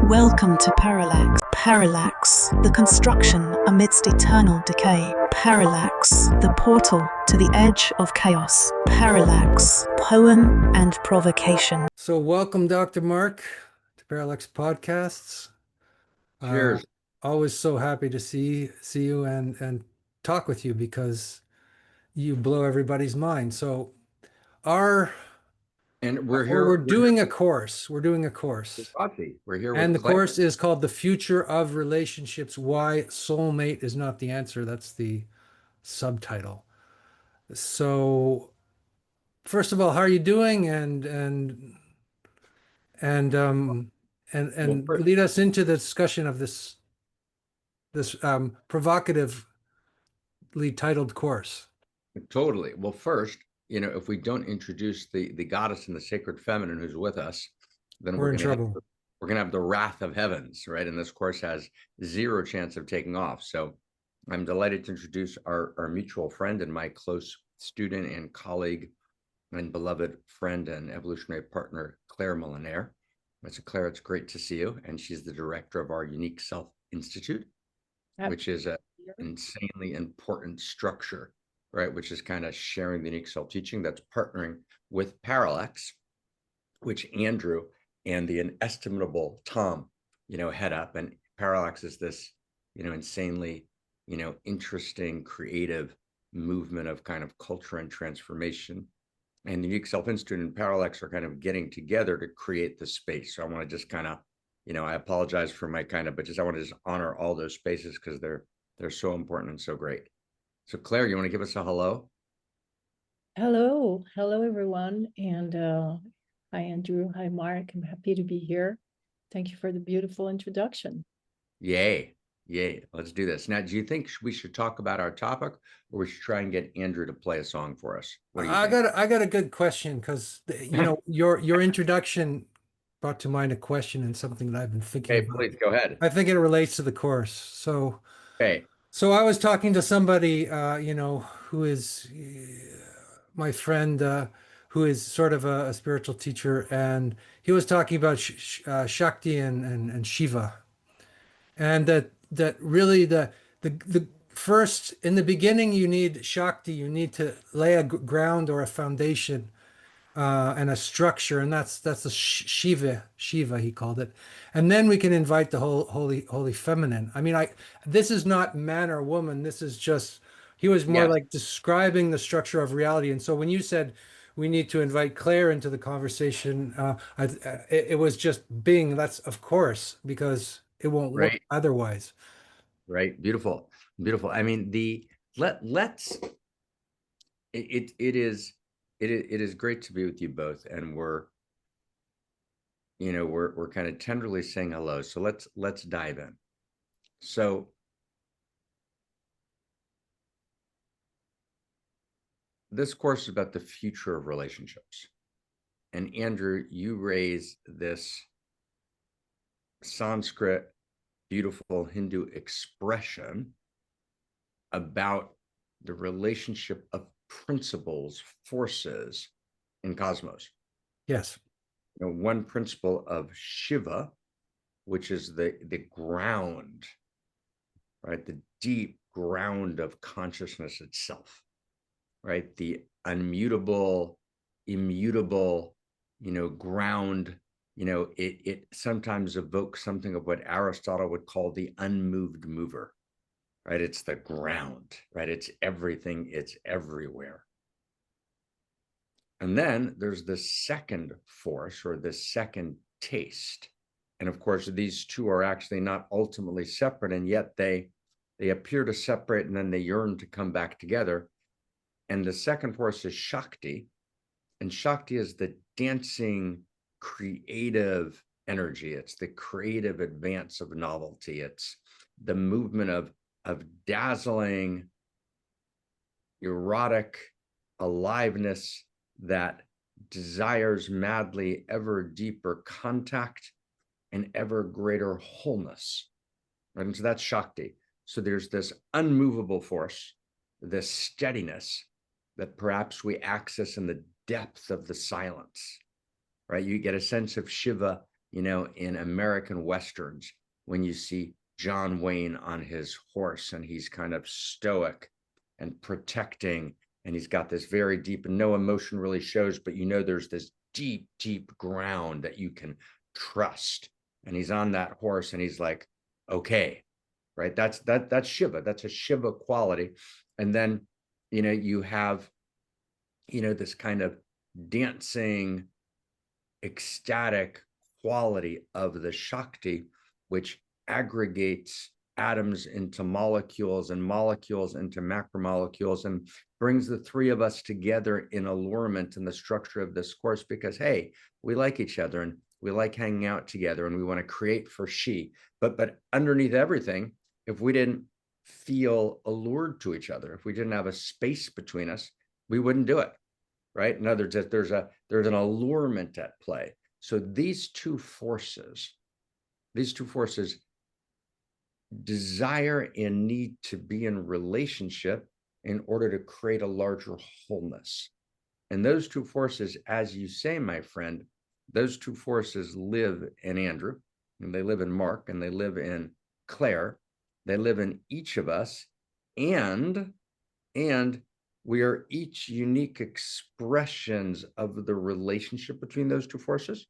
Welcome to Parallax. Parallax, the construction amidst eternal decay. Parallax, the portal to the edge of chaos. Parallax, poem and provocation. So welcome, Dr. Marc, to Parallax Podcasts. Cheers. Always so happy to see you and talk with you because you blow everybody's mind. So we're doing a course. We're doing a course. We're here And the with Claire. course is called The Future of Relationships, Why Soulmate is Not the Answer. That's the subtitle. So first of all, how are you doing? And lead us into the discussion of this provocatively titled course. Totally. Well, first, if we don't introduce the goddess and the sacred feminine who's with us, then We're in trouble. We're going to have the wrath of heavens, right? And this course has zero chance of taking off. So I'm delighted to introduce our mutual friend and my close student and colleague and beloved friend and evolutionary partner, Claire Millionaire. So Claire, it's great to see you. And she's the director of our Unique Self Institute, which is an insanely important structure, right? Which is kind of sharing the unique self teaching that's partnering with Parallax, which Andrew and the inestimable Tom, head up. And Parallax is this, insanely, interesting, creative movement of kind of culture and transformation. And the Unique Self Institute and Parallax are kind of getting together to create the space. So I want to just kind of, I apologize for my kind of, but I want to just honor all those spaces because they're so important and so great. So Claire, you want to give us a hello? Hello everyone. And hi Andrew, hi Mark, I'm happy to be here. Thank you for the beautiful introduction. Yay, let's do this. Now, do you think we should talk about our topic or we should try and get Andrew to play a song for us? What do you think? I got a good question because your introduction brought to mind a question and something that I've been thinking about. Please go ahead. I think it relates to the course. So Okay. So I was talking to somebody, who is my friend, who is sort of a spiritual teacher, and he was talking about Shakti and Shiva, and that really the first in the beginning you need Shakti, you need to lay a ground or a foundation and a structure, and that's the Shiva he called it, and then we can invite the whole holy feminine. I mean, this is not man or woman. This is just he was more like describing the structure of reality. And so when you said we need to invite Claire into the conversation, it was just being that's of course because it won't work otherwise. Right. Beautiful. I mean, it is great to be with you both, and we're kind of tenderly saying hello. So let's dive in. So this course is about the future of relationships. And Andrew, you raise this Sanskrit, beautiful Hindu expression about the relationship of principles, forces in cosmos. Yes. One principle of Shiva, which is the ground, right? The deep ground of consciousness itself, right? The unmutable, immutable, ground, it sometimes evokes something of what Aristotle would call the unmoved mover, right? It's the ground, right? It's everything, it's everywhere. And then there's the second force or the second taste. And of course, these two are actually not ultimately separate, and yet they appear to separate and then they yearn to come back together. And the second force is Shakti. And Shakti is the dancing, creative energy. It's the creative advance of novelty. It's the movement of dazzling, erotic aliveness that desires madly ever deeper contact and ever greater wholeness. Right? And so that's Shakti. So there's this unmovable force, this steadiness that perhaps we access in the depth of the silence, right? You get a sense of Shiva in American Westerns, when you see John Wayne on his horse and he's kind of stoic and protecting, and he's got this very deep, and no emotion really shows, but there's this deep, deep ground that you can trust. And he's on that horse and he's like, okay, right? That's Shiva. That's a Shiva quality. And then, you have, this kind of dancing, ecstatic quality of the Shakti, which aggregates atoms into molecules and molecules into macromolecules and brings the three of us together in allurement in the structure of this course, because, hey, we like each other and we like hanging out together and we want to create for she. But underneath everything, if we didn't feel allured to each other, if we didn't have a space between us, we wouldn't do it, right? In other words, there's an allurement at play. So these two forces desire and need to be in relationship in order to create a larger wholeness. And those two forces, as you say, my friend, those two forces live in Andrew, and they live in Mark, and they live in Claire. They live in each of us, and we are each unique expressions of the relationship between those two forces.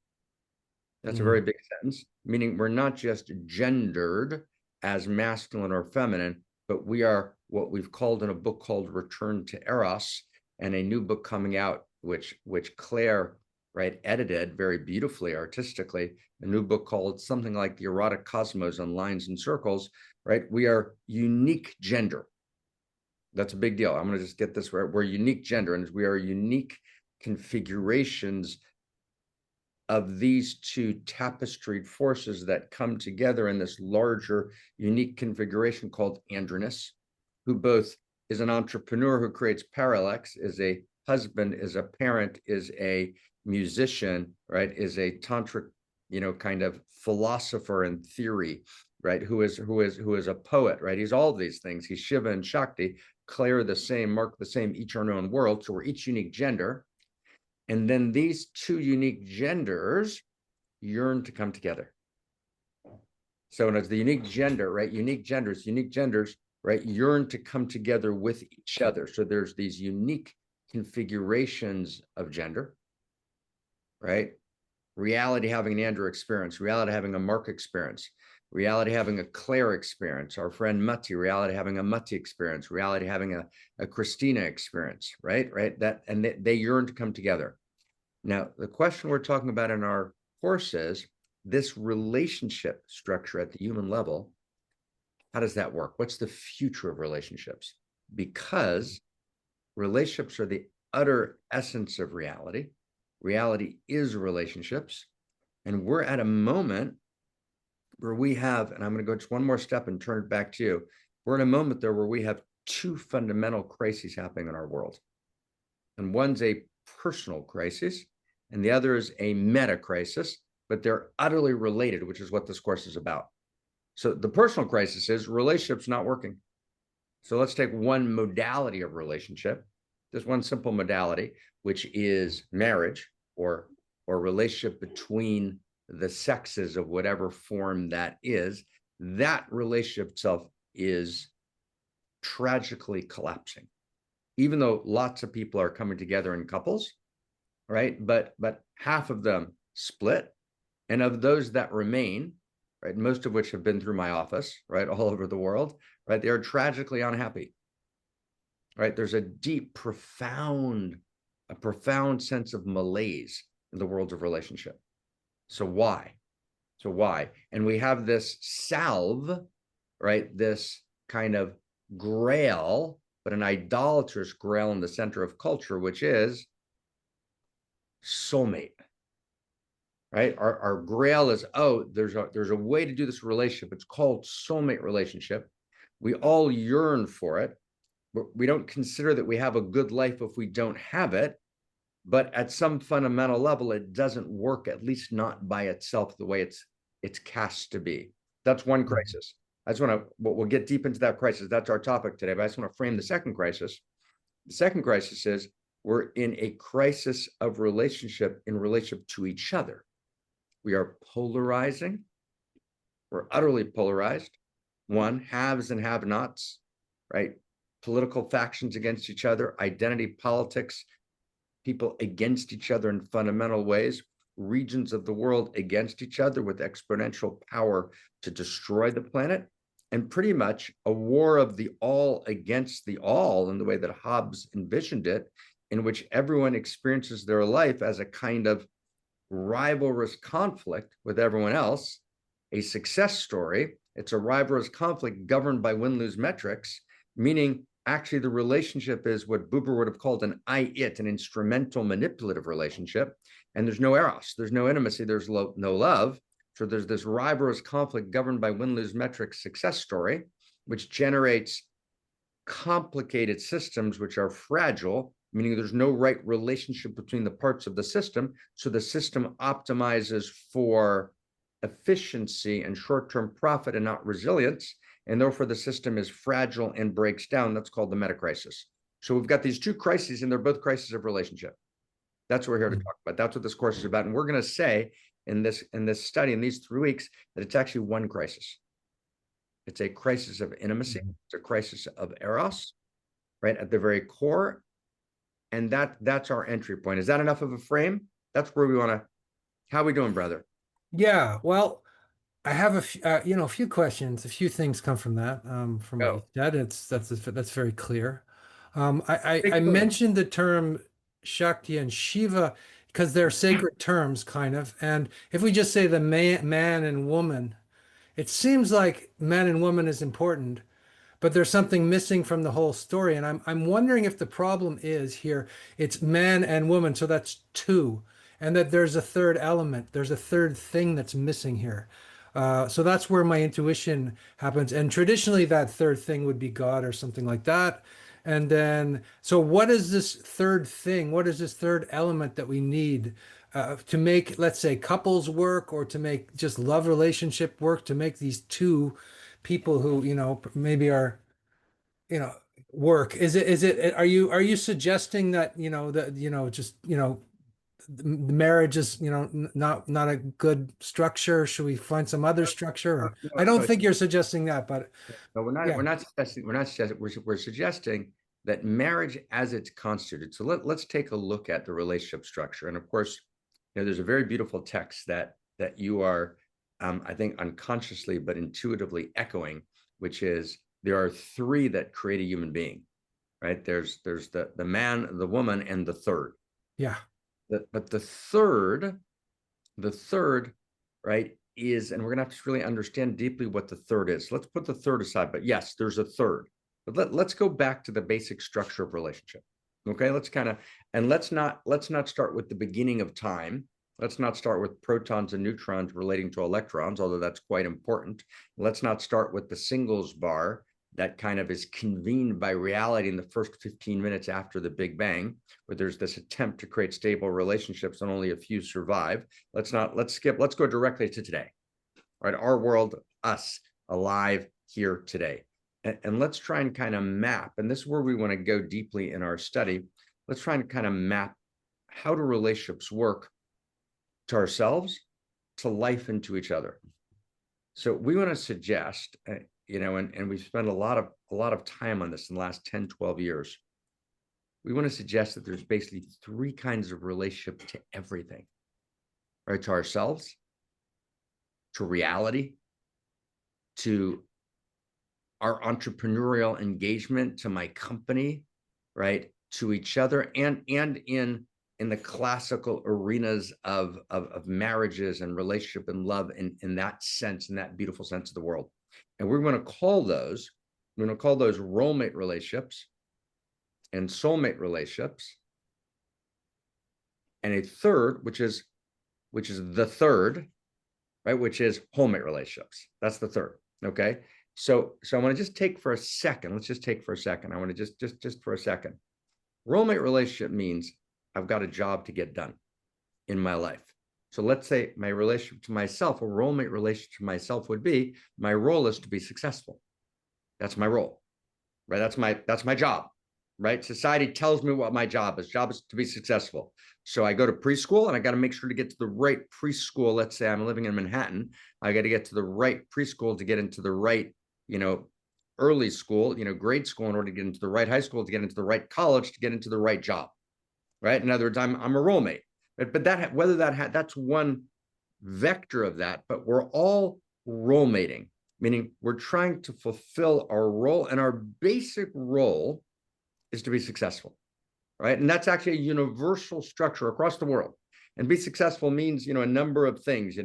That's a very big sentence, meaning we're not just gendered as masculine or feminine, but we are what we've called in a book called Return to Eros, and a new book coming out, which Claire, right, edited very beautifully, artistically, a new book called something like The Erotic Cosmos on Lines and Circles, right? We are unique gender. That's a big deal. I'm going to just get this right. We're unique gender, and we are unique configurations of these two tapestried forces that come together in this larger, unique configuration called Androgynous, who both is an entrepreneur who creates Parallax, is a husband, is a parent, is a musician, right? Is a tantric, kind of philosopher in theory, right? Who is a poet, right? He's all of these things. He's Shiva and Shakti. Claire the same, Mark the same, each our own world. So we're each unique gender. And then these two unique genders yearn to come together. So it's the unique gender, right? Unique genders, right? Yearn to come together with each other. So there's these unique configurations of gender, right? Reality having an Andrew experience, reality having a Mark experience, reality having a Claire experience, our friend Mati, reality having a Mati experience, reality having a Christina experience, right? And they yearn to come together. Now, the question we're talking about in our course is this relationship structure at the human level. How does that work? What's the future of relationships? Because relationships are the utter essence of reality. Reality is relationships. And we're at a moment where we have, and I'm going to go just one more step and turn it back to you. We're in a moment there where we have two fundamental crises happening in our world. And one's a personal crisis, and the other is a meta crisis, but they're utterly related, which is what this course is about. So the personal crisis is relationships not working. So let's take one modality of relationship, just one simple modality, which is marriage or relationship between the sexes of whatever form that is. That relationship itself is tragically collapsing, even though lots of people are coming together in couples, right? But half of them split, and of those that remain, right, most of which have been through my office, right, all over the world, right, they are tragically unhappy, right? There's a deep, profound sense of malaise in the world of relationship. So why? And we have this salve, right, this kind of grail, but an idolatrous grail in the center of culture, which is soulmate. Right? Our grail is, there's a way to do this relationship. It's called soulmate relationship. We all yearn for it, but we don't consider that we have a good life if we don't have it. But at some fundamental level, it doesn't work, at least not by itself, the way it's cast to be. That's one crisis. We'll get deep into that crisis. That's our topic today, but I just want to frame the second crisis. The second crisis is we're in a crisis of relationship in relationship to each other. We are polarizing. We're utterly polarized. One, haves and have-nots, right? Political factions against each other, identity politics, people against each other in fundamental ways, regions of the world against each other with exponential power to destroy the planet, and pretty much a war of the all against the all in the way that Hobbes envisioned it, in which everyone experiences their life as a kind of rivalrous conflict with everyone else, a success story. It's a rivalrous conflict governed by win-lose metrics, meaning actually the relationship is what Buber would have called an I-it, an instrumental manipulative relationship. And there's no eros, there's no intimacy, there's no love. So there's this rivalrous conflict governed by win-lose metrics success story, which generates complicated systems which are fragile, meaning there's no right relationship between the parts of the system. So the system optimizes for efficiency and short-term profit and not resilience. And therefore the system is fragile and breaks down. That's called the meta crisis. So we've got these two crises, and they're both crises of relationship. That's what we're here to talk about. That's what this course is about. And we're going to say in this study, in these 3 weeks, that it's actually one crisis. It's a crisis of intimacy. It's a crisis of eros, right, at the very core. And that's our entry point. Is that enough of a frame? That's where we want to. How are we doing, brother? Yeah, well, I have a few questions. A few things come from that, from what you said. That's very clear. I mentioned the term Shakti and Shiva because they're sacred terms, kind of. And if we just say the man and woman, it seems like man and woman is important, but there's something missing from the whole story. And I'm wondering if the problem is here, it's man and woman, so that's two, and that there's a third element, there's a third thing that's missing here. So that's where my intuition happens. And traditionally, that third thing would be God or something like that. And then, so what is this third thing? What is this third element that we need to make, let's say, couples work, or to make just love relationship work, to make these two people who, maybe are, work? Are you suggesting that, just, the marriage is, not a good structure? Should we find some other structure? Or, I don't think you're suggesting that, but we're not. yeah. We're not suggesting. We're suggesting that marriage, as it's constituted. So let's take a look at the relationship structure. And of course, there's a very beautiful text that you are, I think, unconsciously but intuitively echoing, which is there are three that create a human being, right? There's the man, the woman, and the third. Yeah. But the third, right, is, and we're gonna have to really understand deeply what the third is. Let's put the third aside, but yes, there's a third. But let's go back to the basic structure of relationship. Okay, let's not start with the beginning of time. Let's not start with protons and neutrons relating to electrons, although that's quite important. Let's not start with the singles bar that kind of is convened by reality in the first 15 minutes after the Big Bang, where there's this attempt to create stable relationships and only a few survive. Let's go directly to today, right? Our world, us, alive here today. And let's try and kind of map, and this is where we want to go deeply in our study. Let's try and kind of map how do relationships work to ourselves, to life, and to each other. So we want to suggest, and we've spent a lot of time on this in the last 10, 12 years. We want to suggest that there's basically three kinds of relationship to everything, right? To ourselves, to reality, to our entrepreneurial engagement, to my company, right? To each other, and in the classical arenas of marriages and relationship and love, in that sense, in that beautiful sense of the world. And we're going to call those roommate relationships and soulmate relationships, and a third, which is the third, right, which is wholemate relationships. That's the third. Okay. So I want to just take for a second. Let's just take for a second. I want to just for a second. Roommate relationship means I've got a job to get done in my life. So let's say my relationship to myself, a roommate relationship to myself would be, my role is to be successful. That's my role, right? That's my job. right? Society tells me what my job is. Job is to be successful. So I go to preschool and I got to make sure to get to the right preschool. Let's say I'm living in Manhattan. I got to get to the right preschool to get into the right, early school, grade school, in order to get into the right high school, to get into the right college, to get into the right job, right? In other words, I'm a roommate. But that's one vector of that, but we're all role mating, meaning we're trying to fulfill our role, and our basic role is to be successful, right? And that's actually a universal structure across the world. And be successful means, a number of things.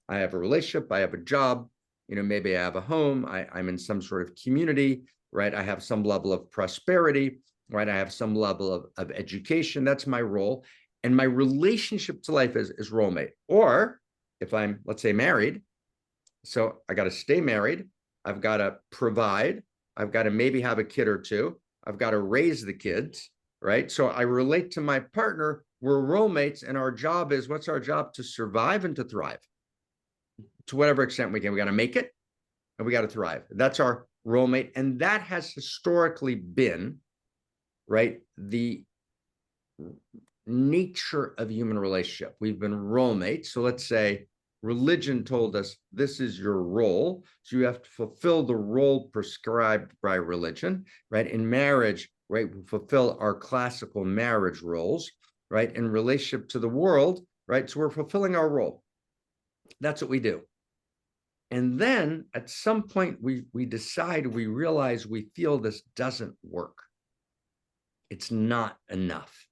I have a relationship, I have a job, maybe I have a home, I'm in some sort of community, right? I have some level of prosperity, right? I have some level of education. That's my role. And my relationship to life is role mate. Or if I'm, let's say, married, so I got to stay married, I've got to provide, I've got to maybe have a kid or two, I've got to raise the kids, right? So I relate to my partner, we're roommates, and our job is, what's our job? To survive and to thrive. To whatever extent we can. We got to make it and we got to thrive. That's our roommate. And that has historically been, right, the nature of human relationship. We've been roommates. So let's say religion told us this is your role. So you have to fulfill the role prescribed by religion, right? In marriage, right, we fulfill our classical marriage roles, right? In relationship to the world, right? So we're fulfilling our role. That's what we do. And then at some point we decide, we realize, we feel this doesn't work. It's not enough.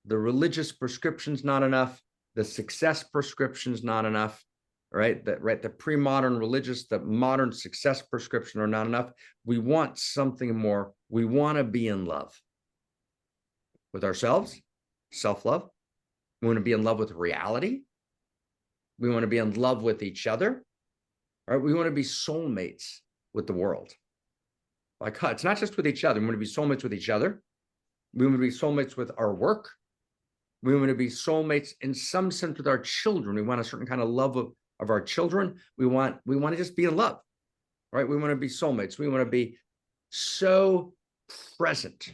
The religious prescription's not enough. The success prescription's not enough, right? The pre-modern religious, the modern success prescription are not enough. We want something more. We want to be in love with ourselves, self-love. We want to be in love with reality. We want to be in love with each other. All right, we want to be soulmates with the world. Like, it's not just with each other. We want to be soulmates with each other. We want to be soulmates with our work. We want to be soulmates in some sense with our children. We want a certain kind of love of our children. We want to just be in love, right? We want to be soulmates. We want to be so present,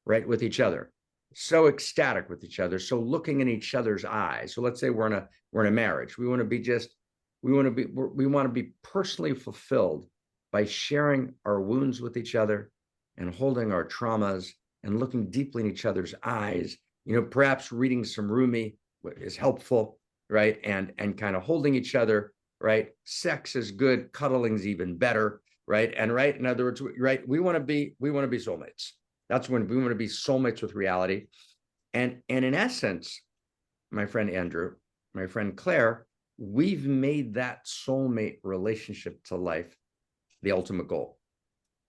right, with each other, so ecstatic with each other, so looking in each other's eyes. So let's say we're in a marriage. We want to be personally fulfilled by sharing our wounds with each other and holding our traumas and looking deeply in each other's eyes. Perhaps reading some Rumi is helpful, right? And kind of holding each other, right? Sex is good, cuddling's even better, right? And right, in other words, right, we want to be soulmates. That's when we want to be soulmates with reality. And in essence, my friend Andrew, my friend Claire, we've made that soulmate relationship to life the ultimate goal,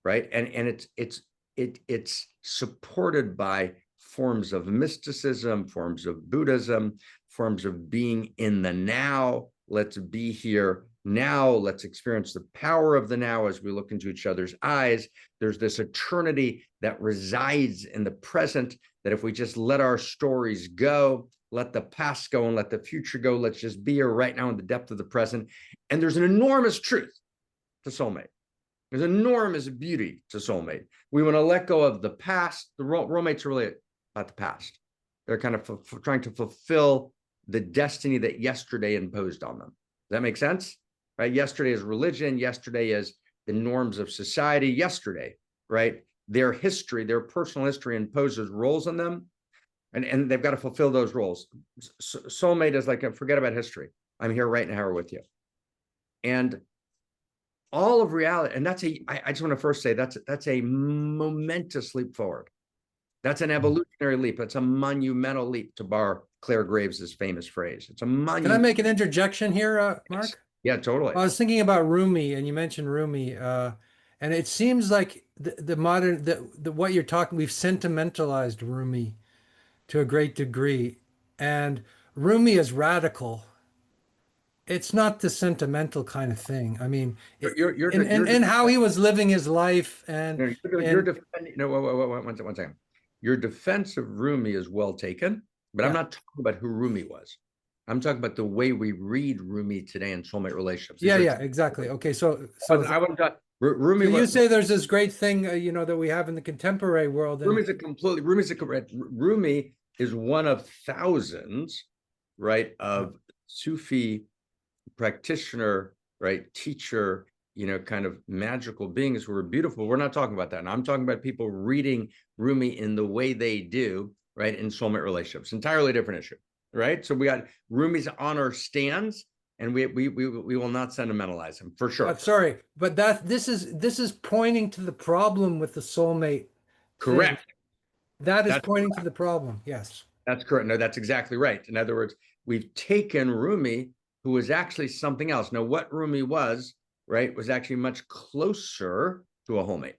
right? And it's supported by forms of mysticism, forms of Buddhism, forms of being in the now. Let's be here now. Let's experience the power of the now as we look into each other's eyes. There's this eternity that resides in the present, that if we just let our stories go, let the past go and let the future go, let's just be here right now in the depth of the present. And there's an enormous truth to soulmate. There's enormous beauty to soulmate. We want to let go of the past. The roommates are really about the past. They're kind of trying to fulfill the destiny that yesterday imposed on them. Does that make sense? Right? Yesterday is religion. Yesterday is the norms of society. Yesterday, right? Their history, their personal history imposes roles on them. And they've got to fulfill those roles. Soulmate is like, forget about history. I'm here right now with you. And all of reality, and I just want to first say that's a momentous leap forward. That's an evolutionary leap. It's a monumental leap, to borrow Claire Graves' famous phrase. It's a monumental. Can I make an interjection here, Mark? Yeah, totally. I was thinking about Rumi, and you mentioned Rumi, and it seems like the modern, what you're talking, we've sentimentalized Rumi to a great degree, and Rumi is radical. It's not the sentimental kind of thing. I mean, and how he was living his life, and you're defending. No, one second. Your defense of Rumi is well taken, but I'm not talking about who Rumi was. I'm talking about the way we read Rumi today in soulmate relationships. Yeah, exactly. Okay, so I Rumi So you was say there's this great thing, you know, that we have in the contemporary world. And Rumi is one of thousands, right, of Sufi practitioner, right, teacher, you know, kind of magical beings who are beautiful. We're not talking about that. And I'm talking about people reading Rumi in the way they do, right, in soulmate relationships. Entirely different issue, right? So we got Rumi's on our stands, and we will not sentimentalize him for sure. sorry, but this is pointing to the problem with the soulmate thing. Correct. That is That's pointing to the problem. Yes. That's correct. No, that's exactly right. In other words, we've taken Rumi, who was actually something else. Now, what Rumi was, right, was actually much closer to a wholemate.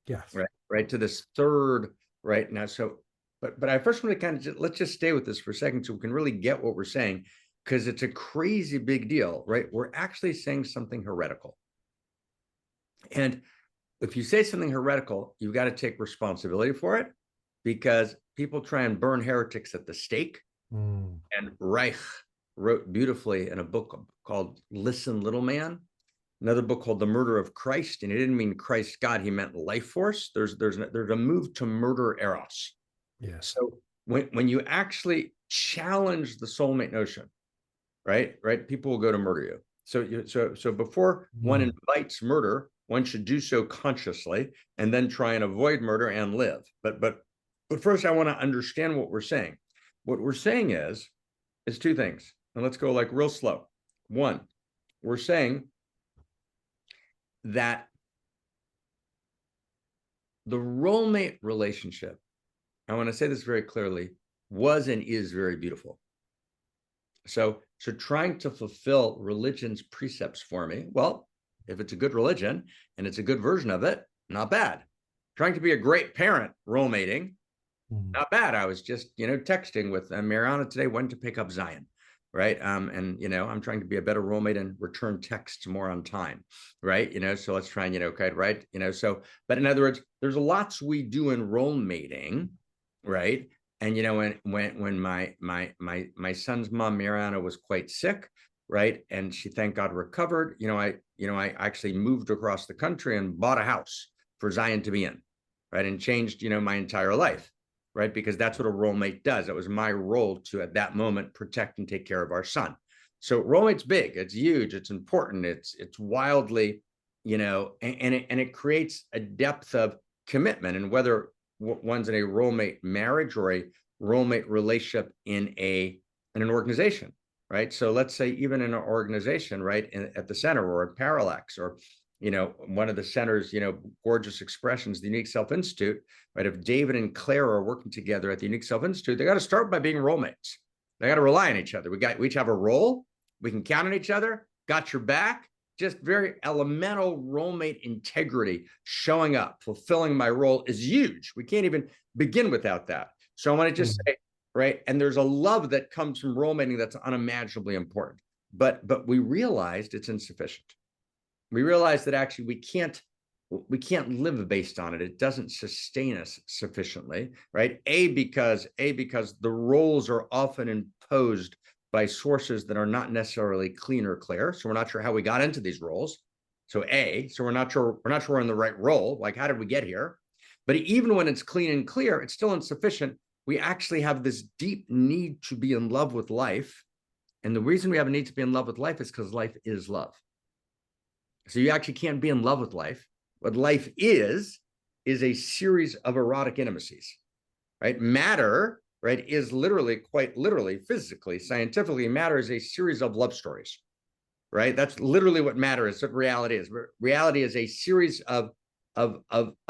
Yes. Right, to this third, right? Now, so, but I first want to kind of let's just stay with this for a second so we can really get what we're saying, because it's a crazy big deal, right? We're actually saying something heretical. And if you say something heretical, you've got to take responsibility for it, because people try and burn heretics at the stake. And Reich wrote beautifully in a book called Listen, Little Man, another book called The Murder of Christ. And he didn't mean Christ God, he meant life force. There's a move to murder eros. Yes. So when you actually challenge the soulmate notion, right, people will go to murder you. So before one invites murder, one should do so consciously and then try and avoid murder and live. But first, I want to understand what we're saying. What we're saying is two things. And let's go like real slow. One, we're saying that the roommate relationship, I want to say this very clearly, was and is very beautiful. So trying to fulfill religion's precepts for me, well, if it's a good religion and it's a good version of it, not bad. Trying to be a great parent, roommating, not bad. I was just, texting with Mariana today, when to pick up Zion, right? And, I'm trying to be a better roommate and return texts more on time, right? So let's try and, okay, right? But in other words, there's lots we do in roommating, right? And, when my son's mom, Mariana, was quite sick, right? And she, thank God, recovered, I actually moved across the country and bought a house for Zion to be in, right? And changed, my entire life. Right? Because that's what a roommate does. It was my role to, at that moment, protect and take care of our son. So roommate's big, it's huge, it's important, it's wildly, and it creates a depth of commitment. And whether one's in a roommate marriage or a roommate relationship in an organization, right? So let's say even in an organization, right, at the center or at Parallax, or one of the center's, gorgeous expressions, the Unique Self Institute, right? If David and Claire are working together at the Unique Self Institute, they got to start by being roommates. They got to rely on each other. We each have a role. We can count on each other. Got your back. Just very elemental roommate integrity, showing up, fulfilling my role is huge. We can't even begin without that. So I want to just say, right? And there's a love that comes from roommating that's unimaginably important. But we realized it's insufficient. We realize that actually we can't live based on it. It doesn't sustain us sufficiently, right? Because the roles are often imposed by sources that are not necessarily clean or clear. So we're not sure how we got into these roles. So we're not sure we're in the right role. Like, how did we get here? But even when it's clean and clear, it's still insufficient. We actually have this deep need to be in love with life. And the reason we have a need to be in love with life is because life is love. So you actually can't be in love with life. What life is a series of erotic intimacies, right? Matter, right, is quite literally, physically, scientifically, matter is a series of love stories, right? That's literally what matter is, what reality is. Reality is a series of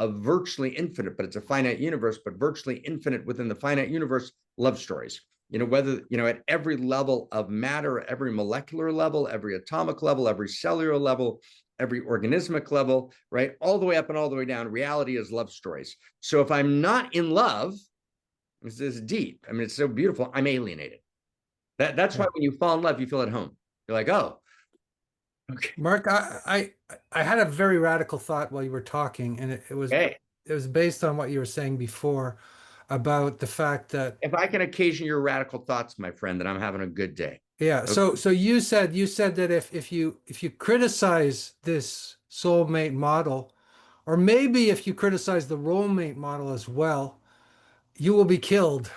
virtually infinite, but it's a finite universe, but virtually infinite within the finite universe, love stories. Whether, at every level of matter, every molecular level, every atomic level, every cellular level, every organismic level, right? All the way up and all the way down, reality is love stories. So if I'm not in love, this is deep. I mean, it's so beautiful. I'm alienated. That's why when you fall in love, you feel at home. You're like, oh, okay. Mark, I had a very radical thought while you were talking, and it was based on what you were saying before about the fact that if I can occasion your radical thoughts, my friend, then I'm having a good day. Yeah. Okay. So you said that if you criticize this soulmate model, or maybe if you criticize the roommate model as well, you will be killed.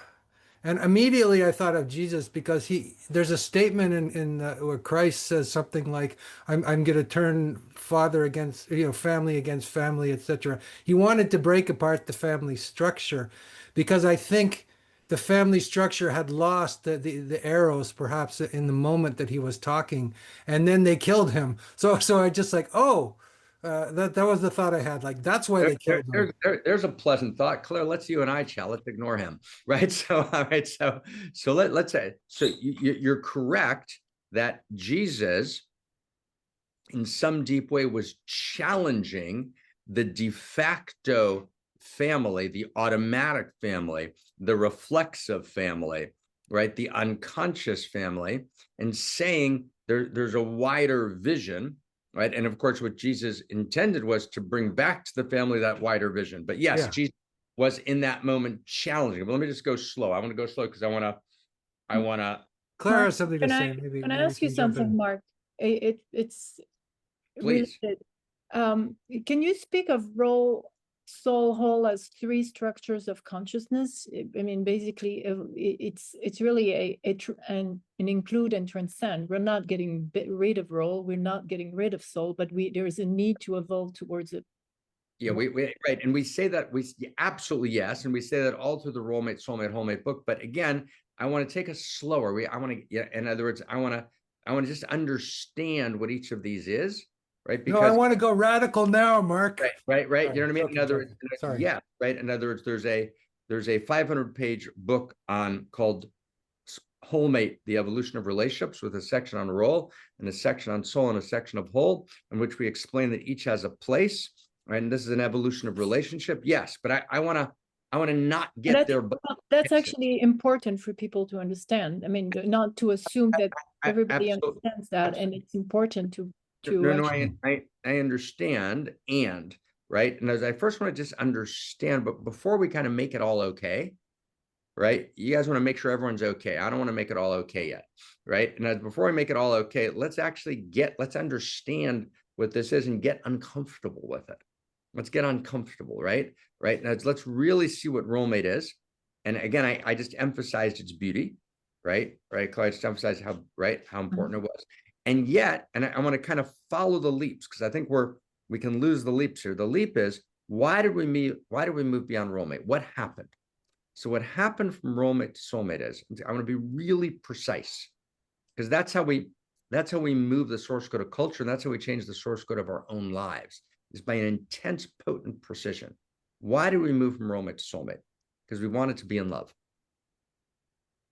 And immediately I thought of Jesus because there's a statement in where Christ says something like, I'm going to turn father against, family against family, etc. He wanted to break apart the family structure because I think the family structure had lost the arrows perhaps in the moment that he was talking, and then they killed him. So I just like, oh, that was the thought I had. Like, that's why they killed him. There's a pleasant thought, Claire. Let's you and I chat. Let's ignore him, right? So, all right. So let's say. So you're correct that Jesus, in some deep way, was challenging the de facto family, the automatic family, the reflexive family, right? The unconscious family, and saying there's a wider vision. Right. And of course, what Jesus intended was to bring back to the family that wider vision. But yes, Jesus was in that moment challenging. But let me just go slow. I want to go slow because I want to. Claire has something to say. Maybe can I ask you something, Mark? It's Please. related. Can you speak of role, soul, whole as three structures of consciousness? I mean, basically, it's really an include and transcend. We're not getting rid of role. We're not getting rid of soul, but there is a need to evolve towards it. Yeah, we right, and we say that absolutely yes, and we say that all through the Rollmate, Soulmate, Wholemate book. But again, I want to take us slower. In other words, I want to just understand what each of these is. Right. Because I want to go radical now, Mark. Right. Sorry, you know what I mean? In other words, sorry. Yeah. Right. In other words, there's a 500-page book called Wholemate, the Evolution of Relationships, with a section on role and a section on soul and a section of whole, in which we explain that each has a place. Right. And this is an evolution of relationship. Yes. But I want to not get there. But that's actually important for people to understand. I mean, not to assume that everybody understands that. And it's important to I understand. And right. And as I first want to just understand, but before we kind of make it all okay, right? You guys want to make sure everyone's okay. I don't want to make it all okay yet. Right. And before we make it all okay, let's understand what this is and get uncomfortable with it. Let's get uncomfortable. Right. Now let's really see what Rollmate is. And again, I just emphasized its beauty. Right. I just emphasized how important it was. And yet, and I want to kind of follow the leaps, because I think we can lose the leaps here. The leap is, why did we move beyond Rollmate? What happened? So what happened from Rollmate to Soulmate is, I want to be really precise, because that's how we move the source code of culture, and that's how we change the source code of our own lives, is by an intense, potent precision. Why did we move from Rollmate to Soulmate? Because we wanted to be in love.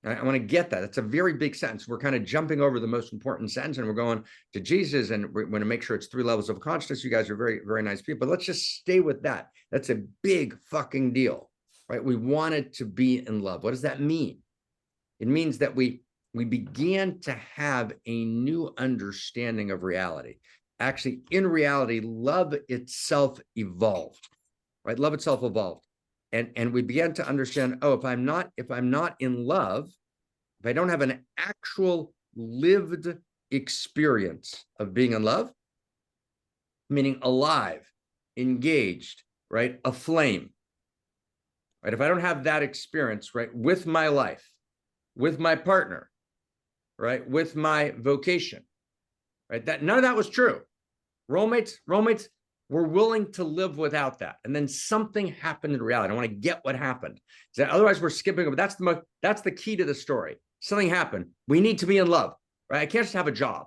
I want to get that. That's a very big sentence. We're kind of jumping over the most important sentence, and we're going to Jesus, and we're going to make sure it's 3 levels of consciousness. You guys are very, very nice people. But let's just stay with that. That's a big fucking deal, right? We wanted to be in love. What does that mean? It means that we began to have a new understanding of reality. Actually, in reality, love itself evolved, right? Love itself evolved. And we began to understand, if I'm not in love, if I don't have an actual lived experience of being in love, meaning alive, engaged, right, aflame, right? If I don't have that experience, right, with my life, with my partner, right, with my vocation, right, that none of that was true. Rollmates were willing to live without that. And then something happened in reality. I want to get what happened. So otherwise, we're skipping over. That's the key to the story. Something happened. We need to be in love, right? I can't just have a job,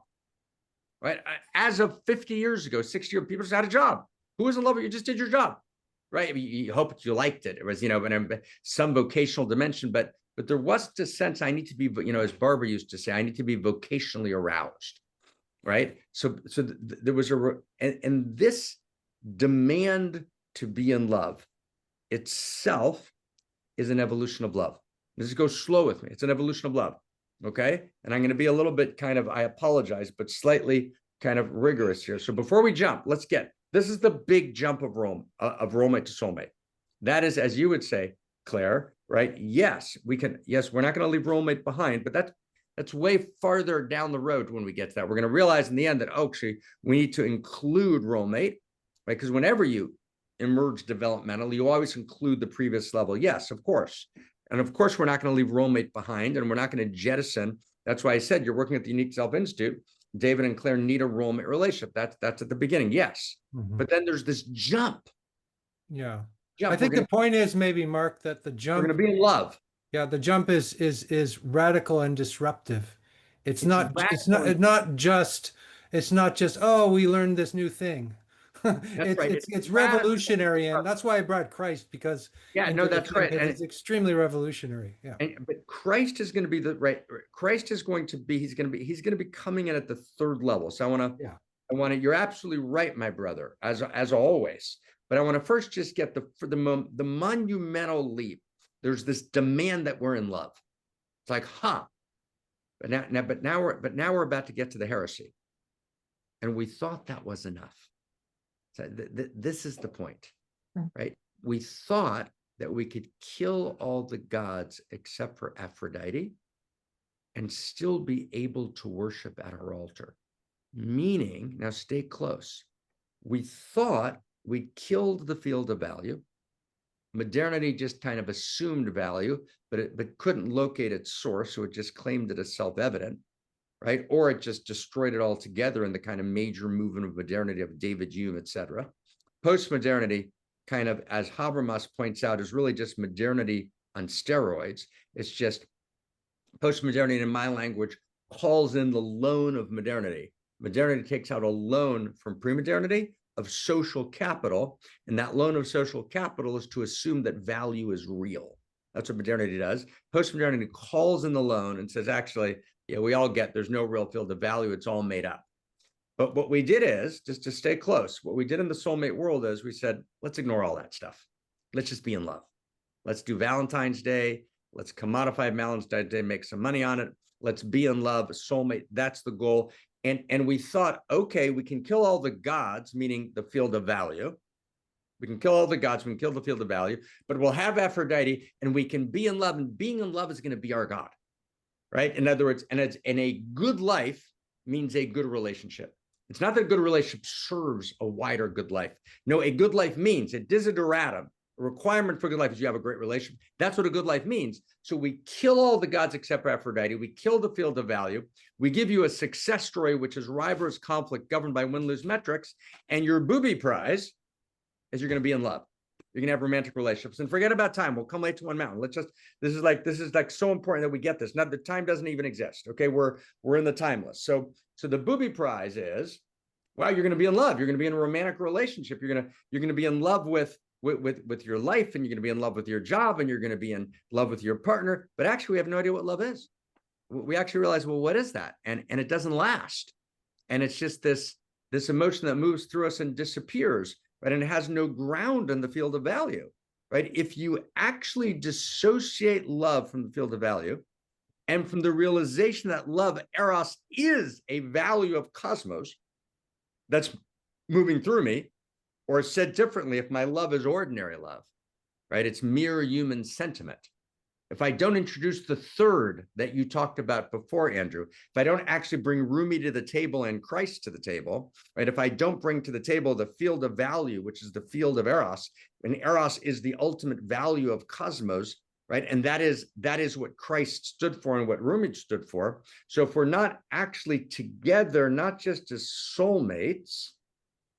right? As of 50 years ago, 60 years, people just had a job. Who was in love with you? Just did your job, right? You hope you liked it. It was, some vocational dimension, but there wasn't a sense I need to be, as Barbara used to say, I need to be vocationally aroused, right? So there was and this demand to be in love itself is an evolution of love. Just go slow with me. It's an evolution of love. Okay. And I'm going to be a little bit I apologize, but slightly kind of rigorous here. So before we jump, this is the big jump of Rollmate to Soulmate. That is, as you would say, Claire, right? Yes, we're not going to leave Rollmate behind, but That's way farther down the road when we get to that. We're going to realize in the end that, oh, actually, we need to include role mate, right? Because whenever you emerge developmental, you always include the previous level. Yes, of course. And of course, we're not going to leave role mate behind, and we're not going to jettison. That's why I said you're working at the Unique Self Institute. David and Claire need a role mate relationship. That's at the beginning, yes. But then there's this jump. Yeah. Jump. I think the point is maybe, Mark, that the We're jump, going to be in love. yeah, the jump is radical and disruptive. It's not just oh, we learned this new thing. That's right. It's revolutionary, and that's why I brought Christ, because Yeah, no, that's right. And it's extremely revolutionary. Yeah. But Christ is going to be Christ is going to be, he's going to be coming in at the third level. So I want to, you're absolutely right, my brother, as always. But I want to first just get the monumental leap. There's this demand that we're in love. It's like, but now we're about to get to the heresy. And we thought that was enough. So this is the point, right? We thought that we could kill all the gods except for Aphrodite and still be able to worship at her altar. Meaning, now stay close, we thought we killed the field of value. Modernity just kind of assumed value, but couldn't locate its source, so it just claimed it as self-evident, right? Or it just destroyed it altogether in the kind of major movement of modernity of David Hume, et cetera. Postmodernity, kind of, as Habermas points out, is really just modernity on steroids. It's just postmodernity, in my language, calls in the loan of modernity. Modernity takes out a loan from pre-modernity of social capital, and that loan of social capital is to assume that value is real. That's what modernity does. Postmodernity calls in the loan and says, actually, yeah, we all get there's no real field of value. It's all made up. But what we did is, just to stay close, what we did in the soulmate world is we said, let's ignore all that stuff. Let's just be in love. Let's do Valentine's Day. Let's commodify Valentine's Day, make some money on it. Let's be in love, soulmate. That's the goal. And we thought, okay, we can kill all the gods, meaning the field of value. We can kill all the gods, we can kill the field of value, but we'll have Aphrodite and we can be in love, and being in love is going to be our God, right? In other words, and a good life means a good relationship. It's not that a good relationship serves a wider good life. No, a good life means, a desideratum, a requirement for good life is you have a great relationship. That's what a good life means. So we kill all the gods except for Aphrodite. We kill the field of value. We give you a success story, which is rivalrous conflict governed by win-lose metrics. And your booby prize is you're going to be in love. You're going to have romantic relationships, and forget about time. We'll come late to one mountain. This is like so important that we get this. Now the time doesn't even exist. Okay. We're in the timeless. So the booby prize is, wow, you're going to be in love. You're going to be in a romantic relationship. You're going to be in love with your life, and you're going to be in love with your job, and you're going to be in love with your partner. But actually we have no idea what love is. We actually realize, well, what is that? And it doesn't last. And it's just this emotion that moves through us and disappears. Right? And it has no ground in the field of value, right? If you actually dissociate love from the field of value and from the realization that love, eros, is a value of cosmos that's moving through me, or said differently, if my love is ordinary love, right? It's mere human sentiment. If I don't introduce the third that you talked about before, Andrew, if I don't actually bring Rumi to the table and Christ to the table, right? If I don't bring to the table the field of value, which is the field of eros, and eros is the ultimate value of cosmos, right? And that is what Christ stood for and what Rumi stood for. So if we're not actually together, not just as soulmates,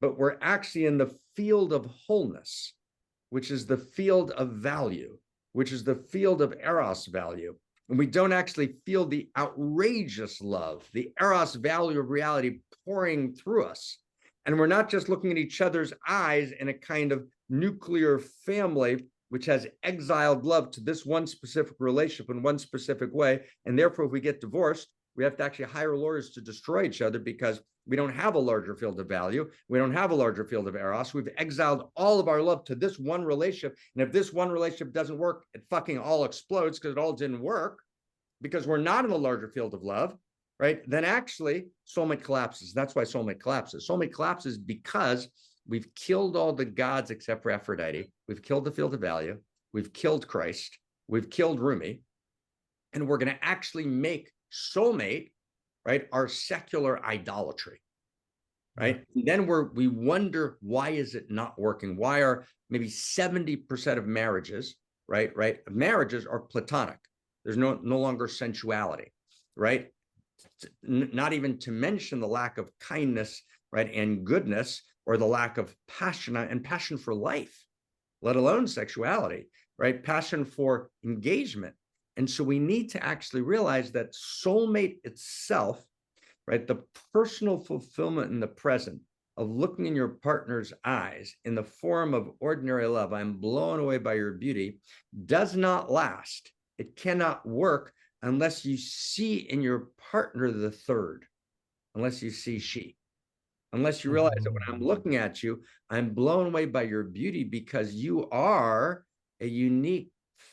but we're actually in the field of wholeness, which is the field of value, which is the field of eros value. And we don't actually feel the outrageous love, the eros value of reality pouring through us. And we're not just looking at each other's eyes in a kind of nuclear family, which has exiled love to this one specific relationship in one specific way. And therefore, if we get divorced, we have to actually hire lawyers to destroy each other because we don't have a larger field of value. We don't have a larger field of eros. We've exiled all of our love to this one relationship. And if this one relationship doesn't work, it fucking all explodes because it all didn't work because we're not in the larger field of love, right? Then actually soulmate collapses. That's why soulmate collapses. Soulmate collapses because we've killed all the gods except for Aphrodite. We've killed the field of value. We've killed Christ. We've killed Rumi. And we're going to actually make soulmate, right, are secular idolatry, right? And then we wonder, why is it not working? Why are maybe 70% of marriages, right? Marriages are platonic. There's no longer sensuality, right? Not even to mention the lack of kindness, right, and goodness, or the lack of passion and passion for life, let alone sexuality, right? Passion for engagement. And so we need to actually realize that soulmate itself, right, the personal fulfillment in the present of looking in your partner's eyes in the form of ordinary love, I'm blown away by your beauty, does not last. It cannot work unless you see in your partner the third, unless you see she. Unless you realize that when I'm looking at you, I'm blown away by your beauty because you are a unique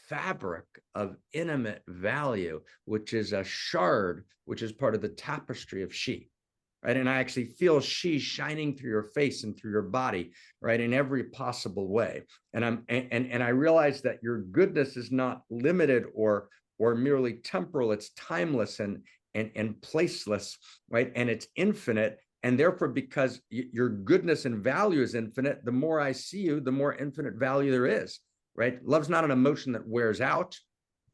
fabric of intimate value, which is a shard, which is part of the tapestry of she, right? And I actually feel she shining through your face and through your body, right, in every possible way. And I realize that your goodness is not limited or merely temporal. It's timeless and placeless, right? And it's infinite. And therefore, because your goodness and value is infinite, the more I see you, the more infinite value there is, right? Love's not an emotion that wears out,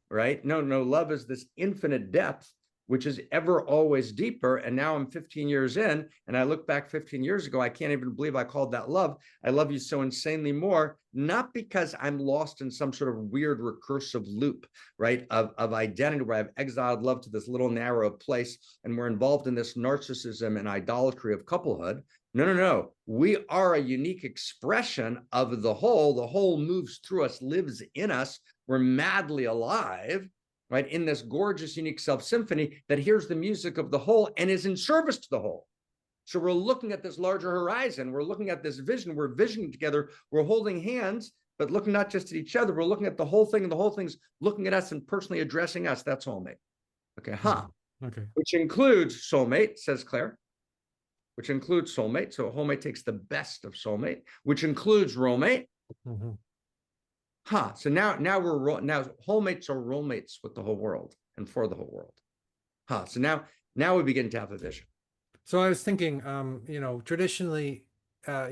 right? No, love is this infinite depth, which is ever always deeper. And now I'm 15 years in, and I look back 15 years ago, I can't even believe I called that love. I love you so insanely more, not because I'm lost in some sort of weird recursive loop, right, of identity where I've exiled love to this little narrow place, and we're involved in this narcissism and idolatry of couplehood. No. We are a unique expression of the whole. The whole moves through us, lives in us. We're madly alive, right, in this gorgeous, unique self-symphony that hears the music of the whole and is in service to the whole. So we're looking at this larger horizon. We're looking at this vision. We're visioning together. We're holding hands, but looking not just at each other. We're looking at the whole thing, and the whole thing's looking at us and personally addressing us. That's soulmate. Okay, Okay. Which includes soulmate, says Claire, which includes soulmate. So soulmate takes the best of soulmate, which includes roommate. So now wholemates are roommates with the whole world and for the whole world. So now we begin to have a vision. So I was thinking, traditionally, there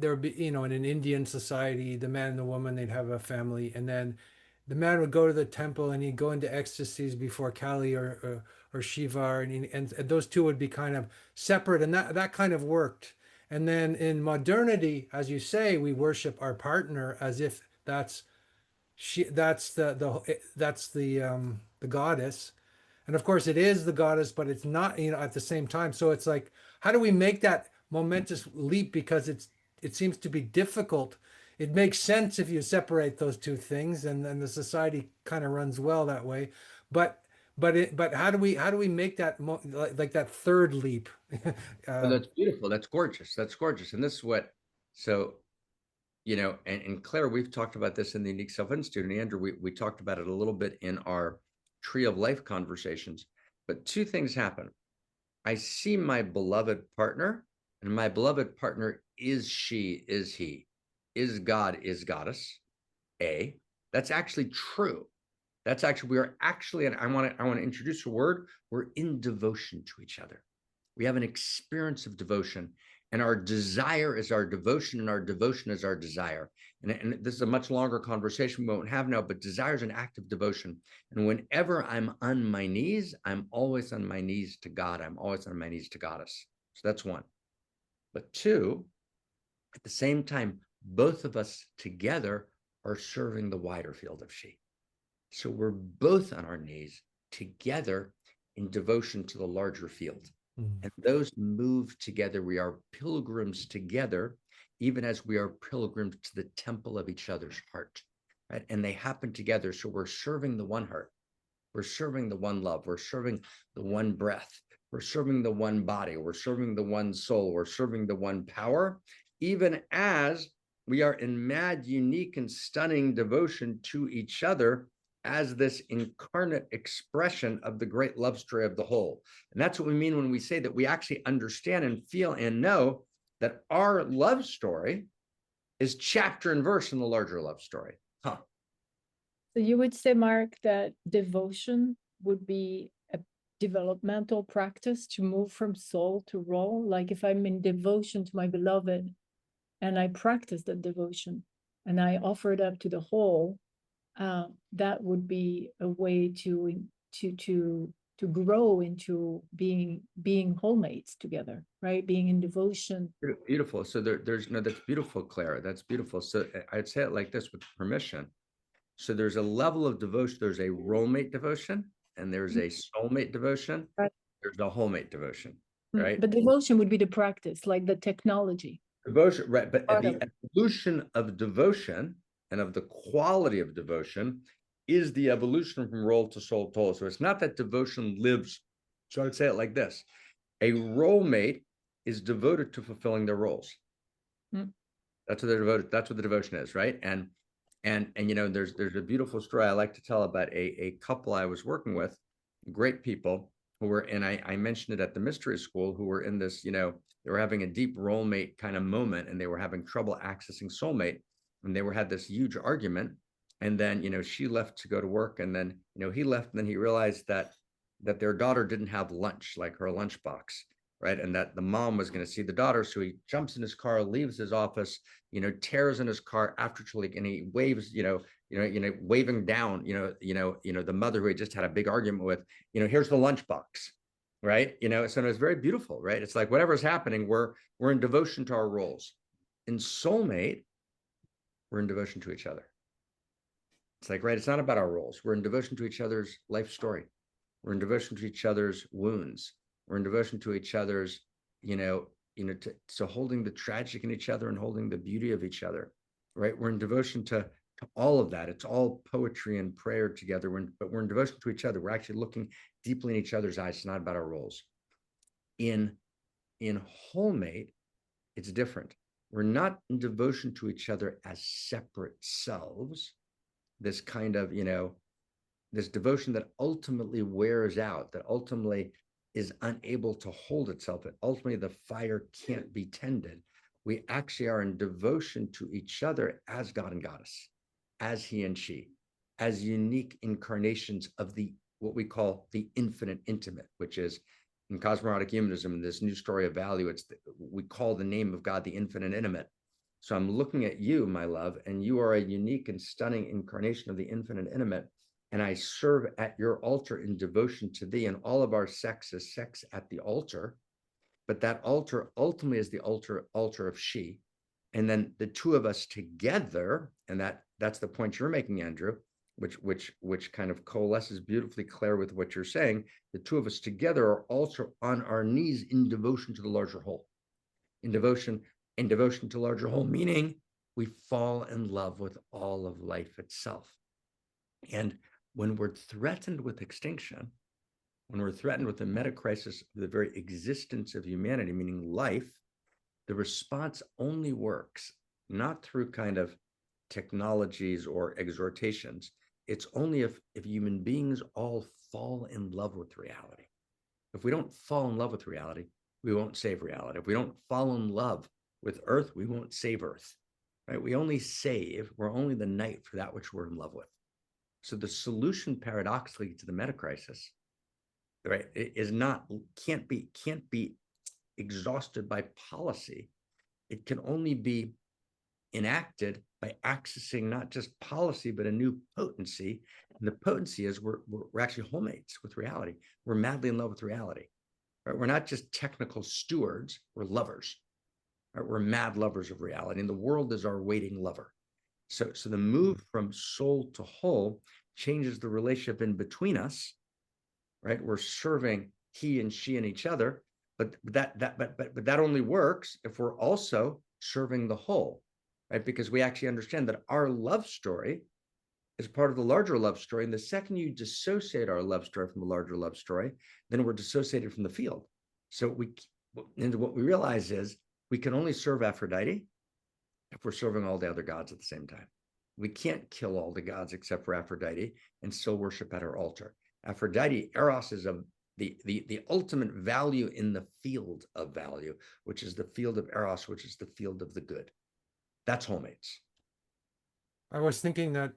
would be, in an Indian society, the man and the woman, they'd have a family, and then the man would go to the temple and he'd go into ecstasies before Kali or Shiva, and those two would be kind of separate, and that kind of worked. And then in modernity, as you say, we worship our partner as if that's the goddess. And of course it is the goddess, but it's not, at the same time. So it's like, how do we make that momentous leap? Because it seems to be difficult. It makes sense if you separate those two things, and then the society kind of runs well that way. But how do we make that like that third leap? Well, that's beautiful. That's gorgeous. And this is what, so, and Claire, we've talked about this in the Unique Self-Institute, and Andrew, we talked about it a little bit in our Tree of Life conversations, but two things happen. I see my beloved partner, and my beloved partner is she, is he, is God, is goddess. That's actually true. That's actually, we are actually, and I want to introduce a word, we're in devotion to each other. We have an experience of devotion, and our desire is our devotion, and our devotion is our desire. And this is a much longer conversation we won't have now, but desire is an act of devotion. And whenever I'm on my knees, I'm always on my knees to God. I'm always on my knees to Goddess. So that's one. But two, at the same time, both of us together are serving the wider field of she. So we're both on our knees together in devotion to the larger field. And those move together. We are pilgrims together, even as we are pilgrims to the temple of each other's heart, right? And they happen together. So we're serving the one heart. We're serving the one love. We're serving the one breath. We're serving the one body. We're serving the one soul. We're serving the one power, even as we are in mad, unique, and stunning devotion to each other as this incarnate expression of the great love story of the whole. And that's what we mean when we say that we actually understand and feel and know that our love story is chapter and verse in the larger love story. So you would say, Mark, that devotion would be a developmental practice to move from soul to role? Like if I'm in devotion to my beloved and I practice that devotion and I offer it up to the whole, that would be a way to grow into being wholemates together, right? Being in devotion. Beautiful. So there's no, that's beautiful, Clara. That's beautiful. So I'd say it like this with permission. So there's a level of devotion. There's a role-mate devotion, and there's a soulmate devotion. Right. There's a whole-mate devotion, right? But devotion would be the practice, like the technology. Devotion, right? But Part the of it. evolution of devotion and of the quality of devotion is the evolution from role to soul to whole. So it's not that devotion lives. So I'd say it like this: a role-mate is devoted to fulfilling their roles. That's what they're devoted. That's what the devotion is, right? And you know, there's a beautiful story I like to tell about a couple I was working with, great people who were, and I mentioned it at the mystery school, who were in this, you know, they were having a deep role mate kind of moment, and they were having trouble accessing soulmate, and they had this huge argument. And then, you know, she left to go to work, and then, you know, he left, and then he realized that their daughter didn't have lunch, like her lunchbox, right? And that the mom was going to see the daughter. So he jumps in his car, leaves his office, you know, tears in his car after Chile, and he waves, waving down, the mother who he just had a big argument with, you know, here's the lunchbox, right? You know, so it's very beautiful, right? It's like whatever's happening, we're in devotion to our roles. In soulmate, we're in devotion to each other. It's like, right, it's not about our roles. We're in devotion to each other's life story. We're in devotion to each other's wounds. We're in devotion to each other's, so holding the tragic in each other and holding the beauty of each other, right? We're in devotion to all of that. It's all poetry and prayer together. But we're in devotion to each other. We're actually looking deeply in each other's eyes. It's not about our roles. In wholemate, it's different. We're not in devotion to each other as separate selves. This kind of, this devotion that ultimately wears out, that ultimately is unable to hold itself. That ultimately the fire can't be tended. We actually are in devotion to each other as God and Goddess, as he and she, as unique incarnations of what we call the infinite intimate, which is in cosmologic humanism, in this new story of value, we call the name of God the infinite intimate. So I'm looking at you, my love, and you are a unique and stunning incarnation of the infinite intimate. And I serve at your altar in devotion to thee, and all of our sex is sex at the altar. But that altar ultimately is the altar of she. And then the two of us together, and that's the point you're making, Andrew, which kind of coalesces beautifully, Claire, with what you're saying. The two of us together are also on our knees in devotion to the larger whole. In devotion to larger whole, meaning we fall in love with all of life itself. And when we're threatened with extinction, when we're threatened with the meta crisis of the very existence of humanity, meaning life, the response only works not through kind of technologies or exhortations. It's only if human beings all fall in love with reality. If we don't fall in love with reality, we won't save reality. If we don't fall in love with Earth, we won't save Earth, right? We only save, we're only the knight for that which we're in love with. So the solution, paradoxically, to the meta crisis, right, can't be exhausted by policy. It can only be enacted by accessing not just policy, but a new potency. And the potency is we're actually wholemates with reality. We're madly in love with reality. Right? We're not just technical stewards, we're lovers. Right? We're mad lovers of reality. And the world is our waiting lover. So the move from soul to whole changes the relationship in between us, right? We're serving he and she and each other, but that only works if we're also serving the whole, right? Because we actually understand that our love story is part of the larger love story. And the second you dissociate our love story from the larger love story, then we're dissociated from the field. So what we realize is we can only serve Aphrodite if we're serving all the other gods at the same time. We can't kill all the gods except for Aphrodite and still worship at her altar. Aphrodite, Eros, is the ultimate value in the field of value, which is the field of Eros, which is the field of the good. That's wholemates. I was thinking that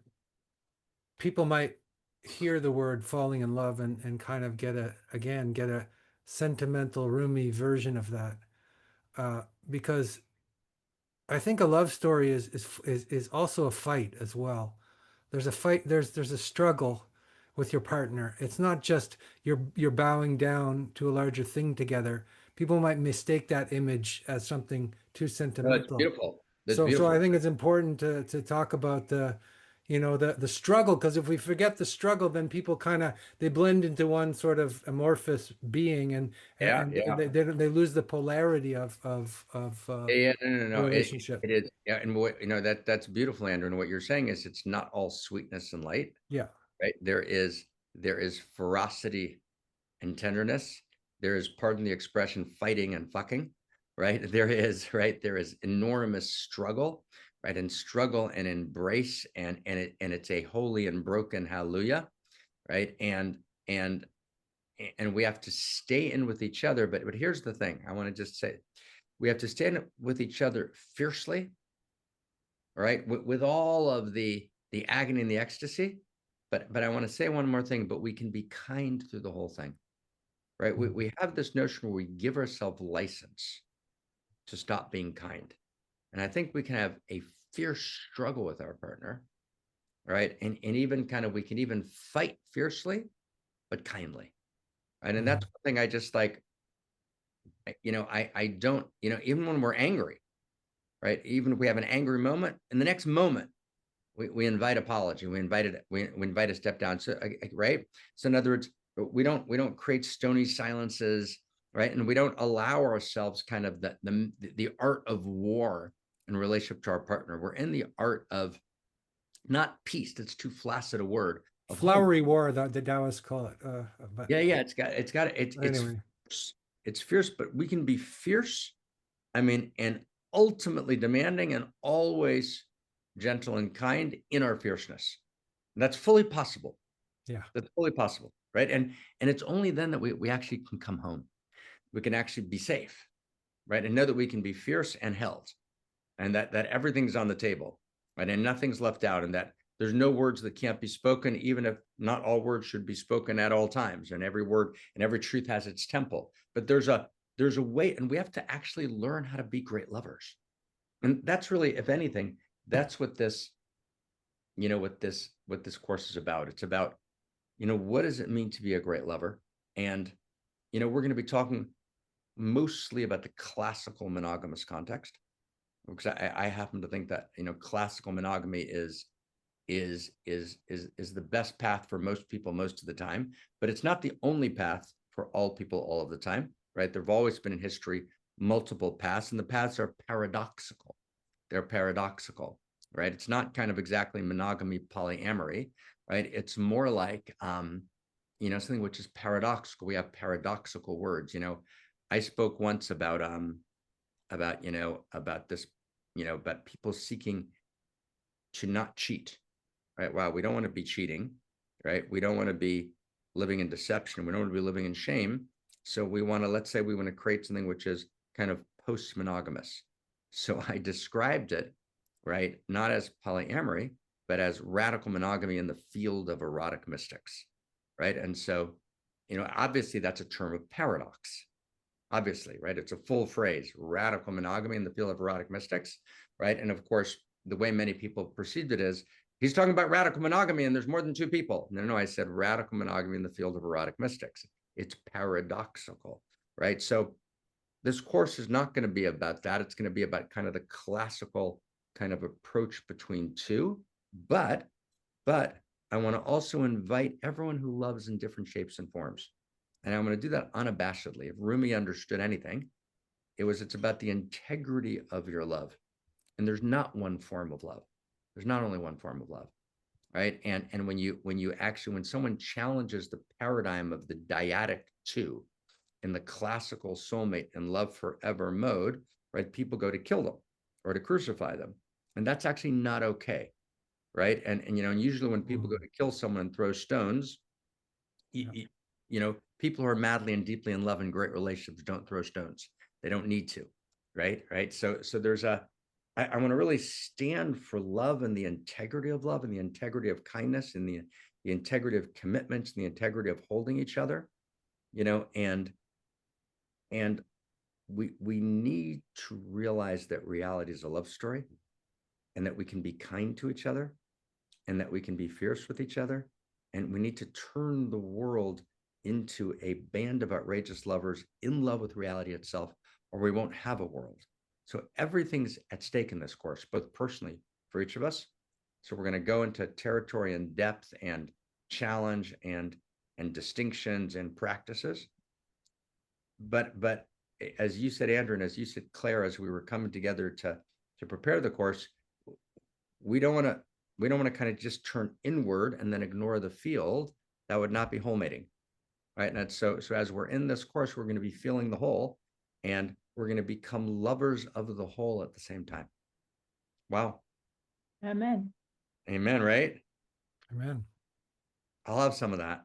people might hear the word falling in love and kind of get a sentimental, roomy version of that. Because I think a love story is also a fight as well. There's a fight, there's a struggle with your partner. It's not just you're bowing down to a larger thing together. People might mistake that image as something too No, that's sentimental. beautiful. That's So beautiful. I think it's important to talk about the struggle, because if we forget the struggle, then people kind of they blend into one sort of amorphous being, and Yeah, and yeah. they lose the polarity of Yeah, no, no, a no. relationship. It is. Yeah, and what that's beautiful, Andrew. And what you're saying is it's not all sweetness and light, Yeah. right? There is ferocity and tenderness. There is, pardon the expression, fighting and fucking, right? There is enormous struggle, right? And struggle and embrace, and it's a holy and broken hallelujah, right? And we have to stay in with each other. But here's the thing. I want to just say, we have to stand with each other fiercely, right? With all of the agony and the ecstasy. But I want to say one more thing, but we can be kind through the whole thing, right? We have this notion where we give ourselves license to stop being kind. And I think we can have a fierce struggle with our partner, right? And even kind of, we can even fight fiercely, but kindly. Right. And that's one thing I just like, I don't, even when we're angry, right? Even if we have an angry moment, in the next moment, we invite apology. We invite a step down. So, right. So in other words, we don't create stony silences, right? And we don't allow ourselves kind of the art of war in relationship to our partner. We're in the art of not peace. That's too flaccid a word. Of Flowery war, the Taoists call it. But yeah. anyway. It's fierce, but we can be fierce. I mean, and ultimately demanding, and always gentle and kind in our fierceness. And that's fully possible. Yeah. That's fully possible, right? And it's only then that we actually can come home. We can actually be safe, right? And know that we can be fierce and held, and that everything's on the table, right? And nothing's left out, and that there's no words that can't be spoken, even if not all words should be spoken at all times. And every word and every truth has its temple. But there's a way, and we have to actually learn how to be great lovers. And that's really, if anything, that's what this, what this course is about. It's about, what does it mean to be a great lover? And, we're going to be talking mostly about the classical monogamous context, because I happen to think that, classical monogamy is the best path for most people most of the time, but it's not the only path for all people all of the time, right? There've always been in history multiple paths, and the paths are paradoxical. They're paradoxical, right? It's not kind of exactly monogamy, polyamory, right? It's more like, something which is paradoxical. We have paradoxical words. I spoke once about this, about people seeking to not cheat, right? Wow, we don't want to be cheating, right? We don't want to be living in deception. We don't want to be living in shame. So let's say we want to create something which is kind of post-monogamous. So I described it, right, not as polyamory, but as radical monogamy in the field of erotic mystics, right? And so, obviously that's a term of paradox, obviously, right? It's a full phrase, radical monogamy in the field of erotic mystics, right? And of course, the way many people perceived it is, he's talking about radical monogamy and there's more than two people. No, I said radical monogamy in the field of erotic mystics. It's paradoxical, right? So this course is not going to be about that. It's going to be about kind of the classical kind of approach between two. But I want to also invite everyone who loves in different shapes and forms. And I'm going to do that unabashedly. If Rumi understood anything, it's about the integrity of your love. And there's not one form of love. There's not only one form of love, right? And when someone challenges the paradigm of the dyadic two in the classical soulmate and love forever mode, right? People go to kill them or to crucify them. And that's actually not okay, right? And usually when people go to kill someone and throw stones, people who are madly and deeply in love and great relationships don't throw stones. They don't need to, right? So there's a I want to really stand for love and the integrity of love and the integrity of kindness and the integrity of commitments and the integrity of holding each other, and we need to realize that reality is a love story, and that we can be kind to each other, and that we can be fierce with each other. And we need to turn the world into a band of outrageous lovers in love with reality itself, or we won't have a world. So everything's at stake in this course, both personally for each of us. So we're going to go into territory and depth and challenge and distinctions and practices. But as you said, Andrew, and as you said, Claire, as we were coming together to prepare the course, we don't want to kind of just turn inward and then ignore the field. That would not be whole mating, right? And so as we're in this course, we're going to be feeling the whole, and we're going to become lovers of the whole at the same time. Wow. Amen. Amen, right? Amen. I'll have some of that.